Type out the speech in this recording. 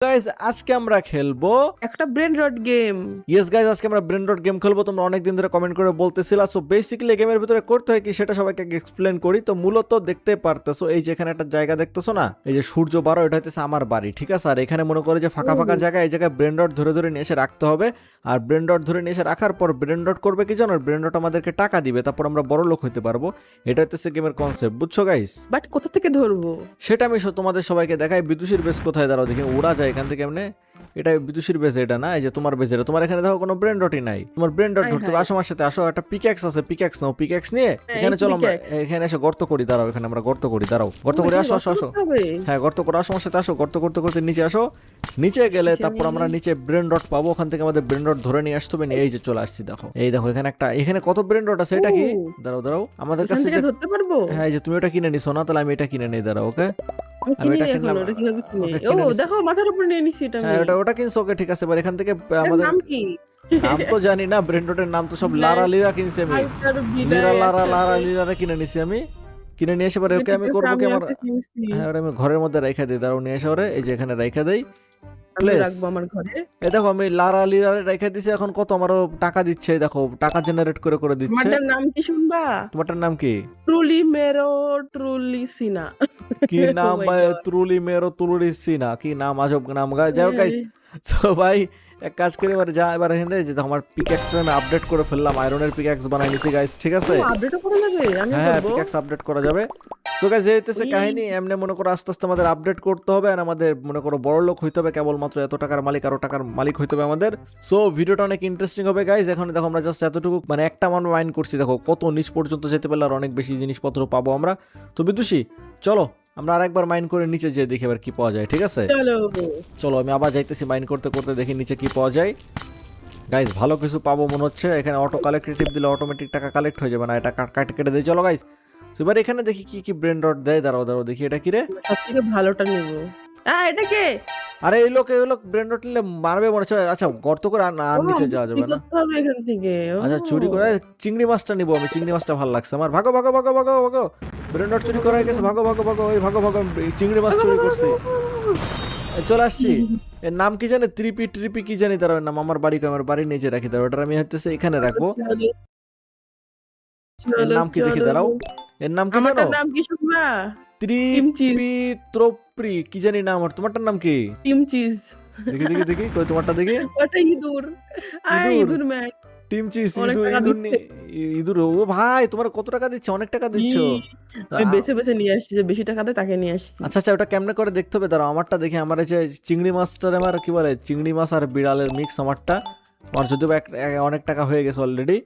Guys আজকে আমরা খেলবো একটা ব্রেন রট গেম। ইয়েস গাইস আজকে আমরা ব্রেন ডট গেম খেলবো। তোমরা অনেক দিন ধরে কমেন্ট করে বলতেছিলা। সো বেসিক্যালি গেমের ভিতরে করতে হয় কি সেটা সবাইকে এক্সপ্লেন করি। তো মূলত দেখতে পারতেছো এই যে এখানে একটা জায়গা দেখতেছো না, এই যে সূর্য বারো, এটা হচ্ছে আমার বাড়ি, ঠিক আছে। আর এখানে মনে করে যে ফাঁকা ফাঁকা জায়গা, এই জায়গায় ব্রেন ডট ধরে ধরে নিয়ে এসে রাখতে হবে। আর ব্রেন ডট ধরে নিয়ে এসে রাখার পর ব্রেন ডট করবে কি জানো, ব্রেন ডট আমাদেরকে টাকা দিবে, তারপর আমরা বড় লোক হইতে পারবো। এটা হচ্ছে গেমের কনসেপ্ট, বুঝছো গাইস? বাট কোথা থেকে ধরবো? সেটা আমি তোমাদের সবাইকে দেখাই। বিদুষীর বেস কোথায়, দাঁড়াও দেখি, ওরা যায় এখান থেকে এমনি। এটা বিদুষীর বেস, এটা না, এই যে তোমার বেস, এটা তোমার এখানে দেখো কোনো ব্রেন ডটই নাই। তোমার ব্রেন ডট ধরতে হবে। আসো আমার সাথে আসো, একটা পিক্যাক্স আছে, পিক্যাক্স নাও, পিক্যাক্স নিয়ে এখানে চলো আমরা এখানে এসে গর্ত করি। দাঁড়াও এখানে আমরা গর্ত করি, দাঁড়াও গর্ত করে আসো আসো আসো। হ্যাঁ গর্ত করে আসো আমার সাথে আসো, গর্ত করতে করতে নিচে আসো। নিচে গেলে তারপর আমরা নিচে ব্রেন ডট পাবো, ওখান থেকে আমাদের ব্রেন ডট ধরে নিয়ে আসতে হবে। এই যে চলে আসছি, দেখো এই দেখো এখানে একটা, এখানে কত ব্রেন ডট আছে। এটা কি, দাঁড়াও দাঁড়াও আমাদের কাছে ধরতে পারবো। হ্যাঁ এই যে তুমি ওটা কিনে নিছো না, তাহলে আমি এটা কিনে নেই, দাঁড়াও। ওকে আমি এটা কিনলাম। ও দেখো মাথার উপর নিয়ে নিছি এটা। হ্যাঁ ওটা কিনছো, ওকে ঠিক আছে। এবার এখান থেকে আমাদের নাম কি? নাম তো জানি না, ব্রেন ডটের নাম তো সব লারা লিরা কিনছি আমি। লিরা লারা লারা লিরা কিনে নিছি আমি, কিনে নিয়ে এসে পরে ওকে আমি করবো কি আমার, হ্যাঁ আমি ঘরের মধ্যে রাইখা দিই। দাঁড়াও নিয়ে এসে ওরে এই যে এখানে রাইখা দেই। রাখবো আমার ঘরে। এই দেখো আমি লারা লিরা রাইখা দিছি। এখন কত আমারও টাকা দিচ্ছে, দেখো টাকা জেনারেট করে করে দিচ্ছে। তোমারটার নাম কি শুনবা? তোমারটার নাম কি? ট্রুলি মেরো ট্রুলি সিনা। কি নাম ভাই, ট্রুলি মেরো ট্রুলি সিনা, কি নাম, আজব নাম। যাও গাইস, তো ভাই এক কাজ করে এবার যা, এবার এখানে যে আমার পিক্যাক্সটা আমি আপডেট করে ফেললাম, আয়রনের পিক্যাক্স বানাই নিছি গাইস, ঠিক আছে। আপডেট করা যাবে, আমি হ্যাঁ করব। পিক্যাক্স আপডেট করা যাবে। সো গাইস এই হইতেছে কাহিনী। এমনি মনে করো আস্তে আস্তে আমাদের আপডেট করতে হবে, আর আমাদের মনে করো বড় লোক হইতে হবে, কেবলমাত্র এত টাকার মালিক, আরো টাকার মালিক হইতে হবে আমাদের। সো ভিডিওটা অনেক ইন্টারেস্টিং হবে গাইস। এখন দেখো আমরা জাস্ট এতটুকু মানে একটা মান মাইন্ড করছি, দেখো কত নিচ পর্যন্ত যেতে পারলে আর অনেক বেশি জিনিসপত্র পাবো আমরা। তো বিদুষী চলো আমরা আরেকবার মাইন্ড করে নিচে যেয়ে দেখি এবার কি পাওয়া যায়, ঠিক আছে। চলো আমি আবার যাইতেছি মাইন্ড করতে করতে, দেখি নিচে কি পাওয়া যায়। গাইস ভালো কিছু পাবো মনে হচ্ছে। এখানে অটো কালেক্টিভ দিলে অটোমেটিক টাকা কালেক্ট হয়ে যাবে না, এটা কাটে কেটে দেয়। চলো গাইস এবার এখানে দেখি কি কি ব্রেন ডট দেয়। দাঁড়াও দাঁড়াও দেখি এটা কি রে। সবথেকে ভালোটা নেব। এটা কে? আরে এই লোক ব্রেন ডট নিলে মারবে মনে হচ্ছে। আচ্ছা গর্ত করে আর নিচে যাওয়া যাবে না। এখান থেকে আচ্ছা চুরি করে চিংড়ি মাছটা নিবো আমি, চিংড়ি মাছটা ভালো লাগছে আমার। ভাগো ভাগো ভাগো ভাগো ভাগো, ব্রেন ডট চুরি করা হয়ে গেছে, ভাগো ভাগো ভাগো, ওই ভাগো ভাগো, চিংড়ি মাছ চুরি করছি। চলে আসছি। এর নাম কি জানে, ত্রিপি ট্রিপি কি জানি তার নাম। আমার বাড়ির নিচে রাখি, দাঁড়াও ওটা আমি হচ্ছে এখানে রাখবো। এর নাম কি দেখি, দাঁড়াও এর নাম কি জানো? নাম কি শুনবা? ত্রিপি ত্রোপ্রি কি জানি নাম। আর তোমারটার নাম কি? Team cheese. দেখি দেখি দেখি কই তোমারটা দেখি। ওটা ইঁদুর। ইঁদুর ম্যান। টিম চিজ, ইঁদুর। ও ভাই তোমার কত টাকা দিচ্ছে? অনেক টাকা দিচ্ছ। আমি বেছে বেছে নিয়ে আসছি, যে বেশি টাকা দেয় তাকে নিয়ে আসছি। আচ্ছা আচ্ছা ওটা কেমনে করে দেখতে হবে, দাঁড়াও আমারটা দেখি। আমার এই যে চিংড়ি মাছটার, আমার কি বলে চিংড়ি মাছ আর বিড়ালের মিক্স আমারটা। আমার যদিও অনেক টাকা হয়ে গেছে অলরেডি।